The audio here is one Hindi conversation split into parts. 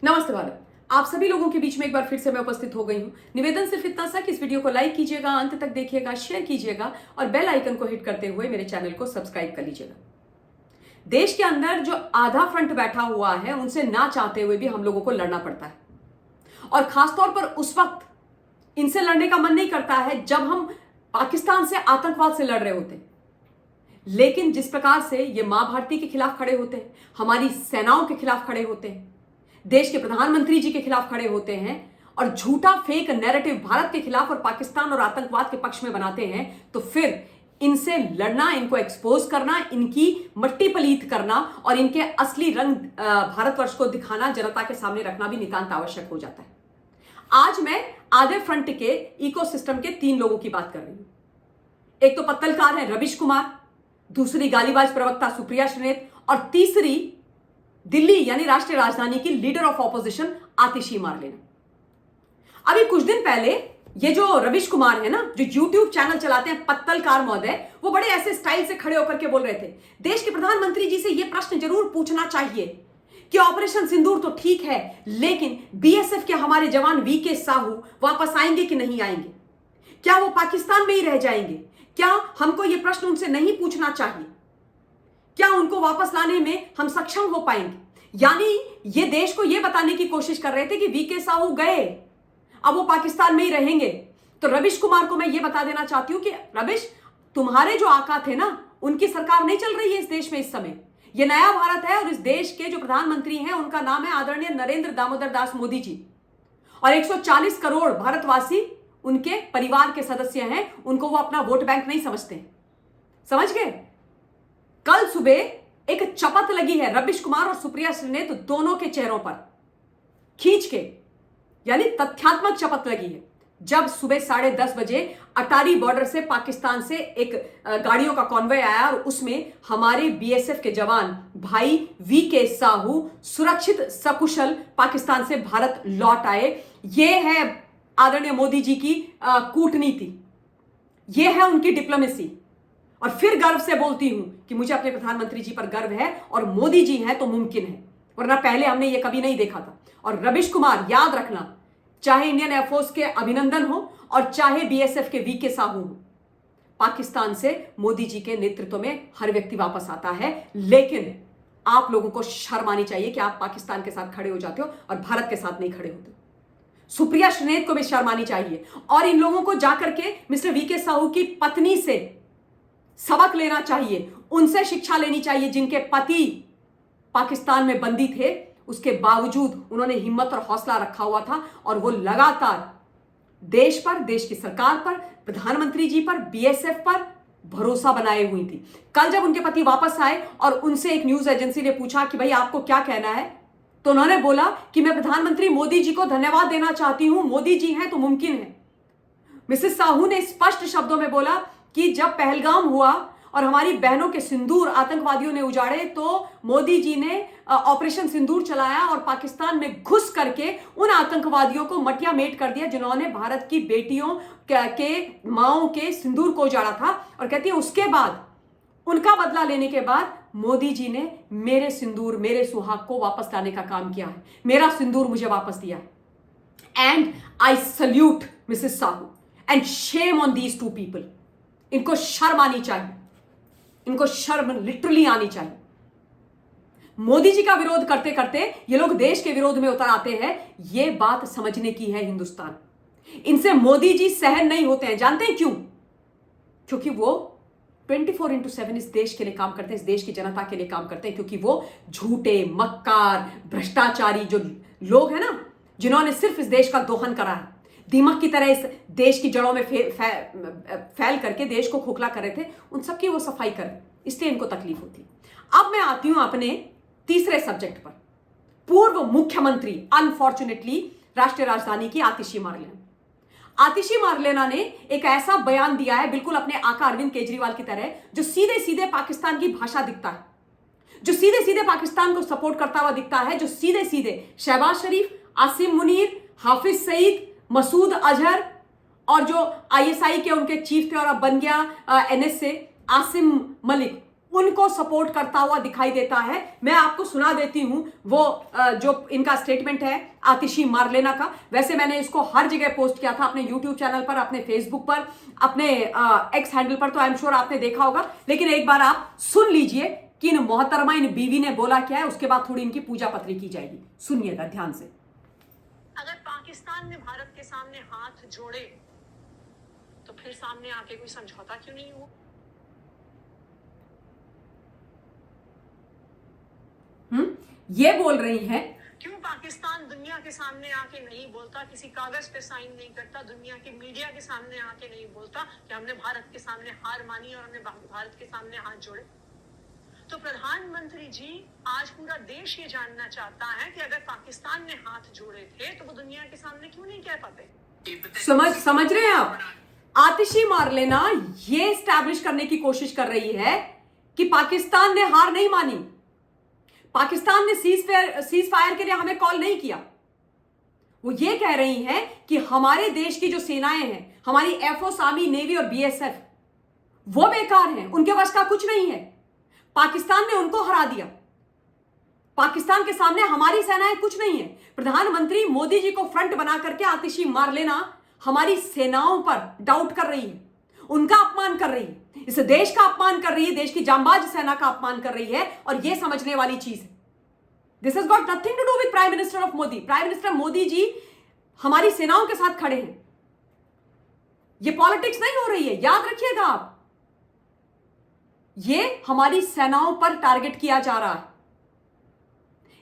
नमस्ते भारत। आप सभी लोगों के बीच में एक बार फिर से मैं उपस्थित हो गई हूं। निवेदन सिर्फ इतना सा कि इस वीडियो को लाइक कीजिएगा, अंत तक देखिएगा, शेयर कीजिएगा और बेल आइकन को हिट करते हुए मेरे चैनल को सब्सक्राइब कर लीजिएगा। देश के अंदर जो आधा फ्रंट बैठा हुआ है उनसे ना चाहते हुए भी हम लोगों को लड़ना पड़ता है, और खासतौर पर उस वक्त इनसे लड़ने का मन नहीं करता है जब हम पाकिस्तान से आतंकवाद से लड़ रहे होते हैं। लेकिन जिस प्रकार से ये मां भारती के खिलाफ खड़े होते हैं, हमारी सेनाओं के खिलाफ खड़े होते हैं, देश के प्रधानमंत्री जी के खिलाफ खड़े होते हैं और झूठा फेक नैरेटिव भारत के खिलाफ और पाकिस्तान और आतंकवाद के पक्ष में बनाते हैं, तो फिर इनसे लड़ना, इनको एक्सपोज करना, इनकी मट्टी पलीत करना और इनके असली रंग भारतवर्ष को दिखाना, जनता के सामने रखना भी नितांत आवश्यक हो जाता है। आज मैं आधे फ्रंट के इकोसिस्टम के 3 लोगों की बात कर रही हूं। एक तो पत्तलकार है रविश कुमार, दूसरी गालीबाज प्रवक्ता सुप्रिया श्रीनेत और तीसरी दिल्ली यानी राष्ट्रीय राजधानी की लीडर ऑफ ऑपोजिशन आतिशी मारलेना। अभी कुछ दिन पहले ये जो रविश कुमार है ना, जो यूट्यूब चैनल चलाते हैं पत्तलकार महोदय, वो बड़े ऐसे स्टाइल से खड़े होकर के बोल रहे थे, देश के प्रधानमंत्री जी से यह प्रश्न जरूर पूछना चाहिए कि ऑपरेशन सिंदूर तो ठीक है, लेकिन बीएसएफ के हमारे जवान वीके साहू वापस आएंगे कि नहीं आएंगे? क्या वो पाकिस्तान में ही रह जाएंगे? क्या हमको यह प्रश्न उनसे नहीं पूछना चाहिए? क्या उनको वापस लाने में हम सक्षम हो पाएंगे? यानी ये देश को यह बताने की कोशिश कर रहे थे कि वीके साहू गए, अब वो पाकिस्तान में ही रहेंगे। तो रविश कुमार को मैं ये बता देना चाहती हूं कि रविश, तुम्हारे जो आका थे ना, उनकी सरकार नहीं चल रही है इस देश में इस समय। यह नया भारत है और इस देश के जो प्रधानमंत्री हैं उनका नाम है आदरणीय नरेंद्र दामोदर दास मोदी जी, और 140 करोड़ भारतवासी उनके परिवार के सदस्य हैं। उनको वो अपना वोट बैंक नहीं समझते। समझ गए? कल सुबह एक चपत लगी है रविश कुमार और सुप्रिया श्रीनेत दोनों के चेहरों पर खींच के, यानी तथ्यात्मक चपत लगी है, जब सुबह 10:30 बजे अटारी बॉर्डर से पाकिस्तान से एक गाड़ियों का कॉन्वॉय आया और उसमें हमारे बीएसएफ के जवान भाई वीके साहू सुरक्षित सकुशल पाकिस्तान से भारत लौट आए। यह है आदरणीय मोदी जी की कूटनीति, यह है उनकी डिप्लोमेसी। और फिर गर्व से बोलती हूं कि मुझे अपने प्रधानमंत्री जी पर गर्व है और मोदी जी हैं तो मुमकिन है, वरना पहले हमने ये कभी नहीं देखा था। और रविश कुमार, याद रखना, चाहे इंडियन एयरफोर्स के अभिनंदन हो और चाहे बीएसएफ के वीके साहू हो, पाकिस्तान से मोदी जी के नेतृत्व में हर व्यक्ति वापस आता है। लेकिन आप लोगों को शर्म आनी चाहिए कि आप पाकिस्तान के साथ खड़े हो जाते हो और भारत के साथ नहीं खड़े होते। सुप्रिया श्रीनेत को भी शर्म आनी चाहिए और इन लोगों को जाकर के मिस्टर वीके साहू की पत्नी से सबक लेना चाहिए, उनसे शिक्षा लेनी चाहिए, जिनके पति पाकिस्तान में बंदी थे, उसके बावजूद उन्होंने हिम्मत और हौसला रखा हुआ था और वो लगातार देश पर, देश की सरकार पर, प्रधानमंत्री जी पर, बीएसएफ पर भरोसा बनाए हुई थी। कल जब उनके पति वापस आए और उनसे एक न्यूज एजेंसी ने पूछा कि भाई आपको क्या कहना है, तो उन्होंने बोला कि मैं प्रधानमंत्री मोदी जी को धन्यवाद देना चाहती हूं, मोदी जी हैं तो मुमकिन है। मिसेस साहू ने स्पष्ट शब्दों में बोला कि जब पहलगाम हुआ और हमारी बहनों के सिंदूर आतंकवादियों ने उजाड़े, तो मोदी जी ने ऑपरेशन सिंदूर चलाया और पाकिस्तान में घुस करके उन आतंकवादियों को मटिया मेट कर दिया जिन्होंने भारत की बेटियों के माओं के सिंदूर को उजाड़ा था। और कहती है उसके बाद, उनका बदला लेने के बाद मोदी जी ने मेरे सिंदूर, मेरे सुहाग को वापस लाने का काम किया है, मेरा सिंदूर मुझे वापस दिया है। And I salute Mrs Sahu and shame on these 2 people. इनको शर्म आनी चाहिए, इनको शर्म लिटरली आनी चाहिए। मोदी जी का विरोध करते करते ये लोग देश के विरोध में उतर आते हैं। ये बात समझने की है हिंदुस्तान। इनसे मोदी जी सहन नहीं होते हैं। जानते हैं क्यों? क्योंकि वो 24/7 इस देश के लिए काम करते हैं, इस देश की जनता के लिए काम करते हैं। क्योंकि वो झूठे, मक्कार, भ्रष्टाचारी जो लोग हैं ना, जिन्होंने सिर्फ इस देश का दोहन करा है, दीमक की तरह इस देश की जड़ों में फैल करके देश को खोखला कर रहे थे, उन सबकी वो सफाई कर, इसलिए इनको तकलीफ होती। अब मैं आती हूं अपने तीसरे सब्जेक्ट पर। पूर्व मुख्यमंत्री, अनफॉर्चुनेटली, राष्ट्रीय राजधानी की आतिशी मारलेना। आतिशी मारलेना ने एक ऐसा बयान दिया है, बिल्कुल अपने आका अरविंद केजरीवाल की तरह, जो सीधे सीधे पाकिस्तान की भाषा दिखता है, जो सीधे सीधे पाकिस्तान को सपोर्ट करता हुआ दिखता है, जो सीधे सीधे शहबाज शरीफ, आसिम मुनीर, हाफिज सईद, मसूद अजहर और जो आईएसआई के उनके चीफ थे और अब बन गया एनएस से आसिम मलिक, उनको सपोर्ट करता हुआ दिखाई देता है। मैं आपको सुना देती हूं वो जो इनका स्टेटमेंट है आतिशी मार्लेना का। वैसे मैंने इसको हर जगह पोस्ट किया था, अपने यूट्यूब चैनल पर, अपने फेसबुक पर, अपने एक्स हैंडल पर, तो आई एम श्योर आपने देखा होगा। लेकिन एक बार आप सुन लीजिए कि इन मोहतरमा इन बीवी ने बोला क्या है, उसके बाद थोड़ी इनकी पूजा पत्री की जाएगी। सुनिएगा ध्यान से। अगर पाकिस्तान ने भारत के सामने हाथ जोड़े तो फिर सामने आके कोई समझौता क्यों नहीं हुआ? ये बोल रही हैं क्यों पाकिस्तान दुनिया के सामने आके नहीं बोलता, किसी कागज पे साइन नहीं करता, दुनिया के मीडिया के सामने आके नहीं बोलता कि हमने भारत के सामने हार मानी और हमने भारत के सामने हाथ जोड़े? तो प्रधानमंत्री जी, आज पूरा देश ये जानना चाहता है कि अगर पाकिस्तान ने हाथ जोड़े थे तो वो दुनिया के सामने क्यों नहीं कह पाते? समझ रहे हैं आप? आतिशी मार्लेना ये एस्टैब्लिश करने की कोशिश कर रही है कि पाकिस्तान ने हार नहीं मानी, पाकिस्तान ने सीज फायर के लिए हमें कॉल नहीं किया। वो ये कह रही हैं कि हमारे देश की जो सेनाएं हैं, हमारी एयरफोर्स, आर्मी, नेवी और बीएसएफ, वो बेकार हैं, उनके वश का कुछ नहीं है। पाकिस्तान ने उनको हरा दिया, पाकिस्तान के सामने हमारी सेनाएं कुछ नहीं है। प्रधानमंत्री मोदी जी को फ्रंट बना करके आतिशी मार्लेना हमारी सेनाओं पर डाउट कर रही है, उनका अपमान कर रही है, इस देश का अपमान कर रही है, देश की जांबाज सेना का अपमान कर रही है। और यह समझने वाली चीज है, this has got nothing to do with prime minister of Modi. Prime minister Modi ji हमारी सेनाओं के साथ खड़े हैं, यह पॉलिटिक्स नहीं हो रही है, याद रखिएगा आप। यह हमारी सेनाओं पर टारगेट किया जा रहा है।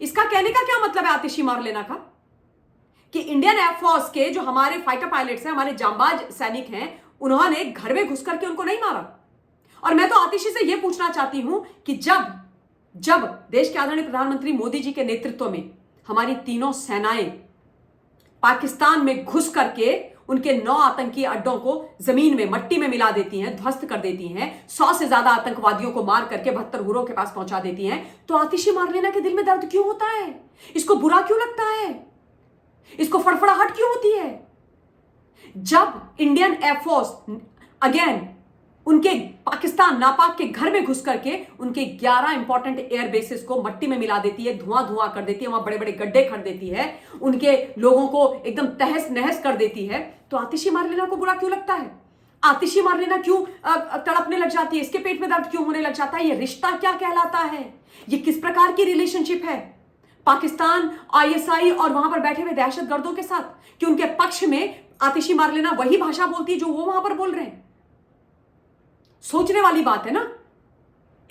इसका कहने का क्या मतलब है आतिशी मार्लेना का? कि इंडियन एयरफोर्स के जो हमारे फाइटर पायलट्स हैं, हमारे जांबाज सैनिक हैं, उन्होंने घर में घुस करके उनको नहीं मारा। और मैं तो आतिशी से यह पूछना चाहती हूं कि जब देश के आदरणीय प्रधानमंत्री मोदी जी के नेतृत्व में हमारी तीनों सेनाएं पाकिस्तान में घुस करके उनके 9 आतंकी अड्डों को जमीन में, मट्टी में मिला देती हैं, ध्वस्त कर देती हैं, 100 से ज्यादा आतंकवादियों को मार करके 72 हुरों के पास पहुंचा देती हैं, तो आतिशी मार्लेना के दिल में दर्द क्यों होता है? इसको बुरा क्यों लगता है? इसको फड़फड़ाहट क्यों होती है? जब इंडियन एयरफोर्स अगेन उनके पाकिस्तान नापाक के घर में घुस करके उनके 11 इंपॉर्टेंट एयर बेसिस को मट्टी में मिला देती है, धुआं कर देती है, वहां बड़े बड़े गड्ढे कर देती है, उनके लोगों को एकदम तहस नहस कर देती है, तो आतिशी मार्लेना को बुरा क्यों लगता है? आतिशी मार्लेना क्यों तड़पने लग जाती है? इसके पेट में दर्द क्यों होने लग जाता है? ये रिश्ता क्या कहलाता है? ये किस प्रकार की रिलेशनशिप है पाकिस्तान, आईएसआई और वहां पर बैठे हुए दहशतगर्दों के साथ? कि उनके पक्ष में आतिशी मार्लेना वही भाषा बोलती है जो वो वहां पर बोल रहे हैं। सोचने वाली बात है ना।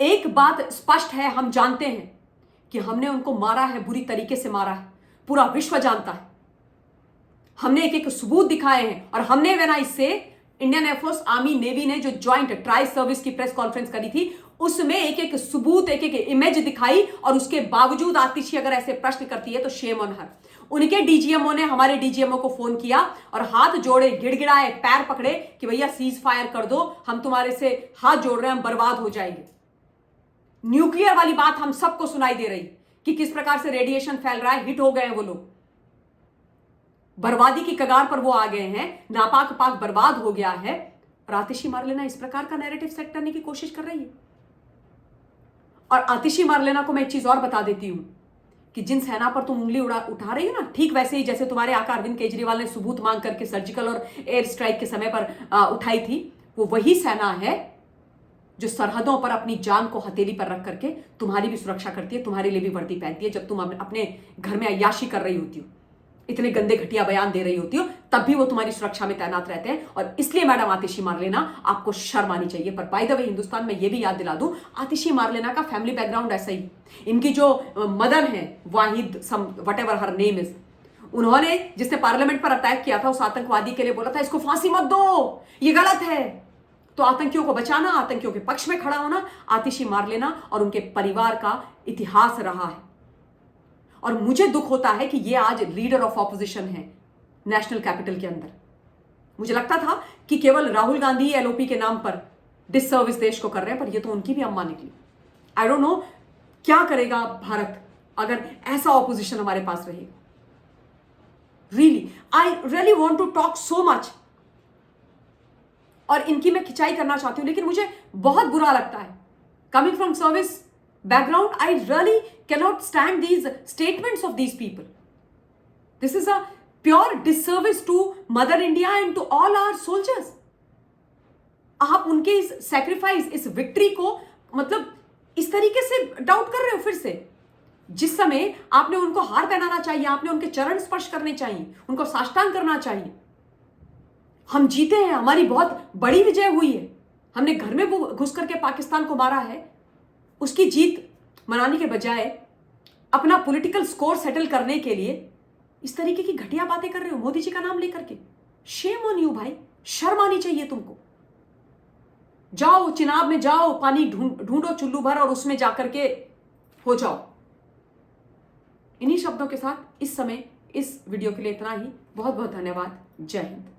एक बात स्पष्ट है, हम जानते हैं कि हमने उनको मारा है, बुरी तरीके से मारा है, पूरा विश्व जानता है। हमने एक एक सबूत दिखाए हैं और हमने वेना इससे इंडियन एयरफोर्स, आर्मी, नेवी ने जो ज्वाइंट ट्राई सर्विस की प्रेस कॉन्फ्रेंस करी थी, उसमें एक एक सबूत, एक एक इमेज दिखाई, और उसके बावजूद आतिशी अगर ऐसे प्रश्न करती है तो शेम ऑन हर। उनके डीजीएमओ ने हमारे डीजीएमओ को फोन किया और हाथ जोड़े, गिड़गिड़ाए, पैर पकड़े कि भैया सीज फायर कर दो, हम तुम्हारे से हाथ जोड़ रहे हैं, हम बर्बाद हो जाएंगे। न्यूक्लियर वाली बात हम सबको सुनाई दे रही कि किस प्रकार से रेडिएशन फैल रहा है, हिट हो गए हैं वो लोग, बर्बादी की कगार पर वो आ गए हैं, नापाक पाक बर्बाद हो गया है। और आतिशी मार्लेना इस प्रकार का नैरेटिव सेट करने की कोशिश कर रही है। और आतिशी मार्लेना को मैं एक चीज और बता देती हूं कि जिन सेना पर तुम उंगली उठा रही हो ना, ठीक वैसे ही जैसे तुम्हारे आका अरविंद केजरीवाल ने सबूत मांग करके सर्जिकल और एयर स्ट्राइक के समय पर उठाई थी, वो वही सेना है जो सरहदों पर अपनी जान को हथेली पर रख करके तुम्हारी भी सुरक्षा करती है, तुम्हारे लिए भी वर्दी पहनती है। जब तुम अपने घर में अय्याशी कर रही होती हो, इतने गंदे घटिया बयान दे रही होती हो, तब भी वो तुम्हारी सुरक्षा में तैनात रहते हैं। और इसलिए मैडम आतिशी मार्लेना, आपको शर्म आनी चाहिए। पर बाय द वे, हिंदुस्तान में ये भी याद दिला दूं, आतिशी मार्लेना का फैमिली बैकग्राउंड ऐसा ही। इनकी जो मदर है, वाहिद whatever her name is, उन्होंने जिसने पार्लियामेंट पर अटैक किया था, उस आतंकवादी के लिए बोला था इसको फांसी मत दो, ये गलत है। तो आतंकियों को बचाना, आतंकियों के पक्ष में खड़ा होना आतिशी मार्लेना और उनके परिवार का इतिहास रहा है। और मुझे दुख होता है कि ये आज लीडर ऑफ ऑपोजिशन है नेशनल कैपिटल के अंदर। मुझे लगता था कि केवल राहुल गांधी एलओपी के नाम पर डिससर्विस देश को कर रहे हैं, पर ये तो उनकी भी अम्मा निकली। आई डोंट नो क्या करेगा भारत अगर ऐसा ऑपोजिशन हमारे पास रहेगा। Really I really want to talk so much, और इनकी मैं खिंचाई करना चाहती हूं, लेकिन मुझे बहुत बुरा लगता है coming from service background, I really cannot stand these statements of these people. This is a pure disservice to Mother India and to all our soldiers. आप उनके इस सैक्रिफाइस, इस विक्ट्री को मतलब इस तरीके से डाउट कर रहे हो फिर से। जिस समय आपने उनको हार पहनाना चाहिए, आपने उनके चरण स्पर्श करने चाहिए, उनको साष्टांग करना चाहिए। हम जीते हैं, हमारी बहुत बड़ी विजय हुई है, हमने घर में घुस करके पाकिस्तान को मारा है। उसकी जीत मनाने के बजाय अपना पॉलिटिकल स्कोर सेटल करने के लिए इस तरीके की घटिया बातें कर रहे हो मोदी जी का नाम लेकर के। शेम ऑन यू भाई, शर्म आनी चाहिए तुमको। जाओ चिनाब में जाओ, पानी ढूंढो चुल्लू भर और उसमें जाकर के हो जाओ। इन्हीं शब्दों के साथ इस समय इस वीडियो के लिए इतना ही। बहुत बहुत धन्यवाद। जय हिंद।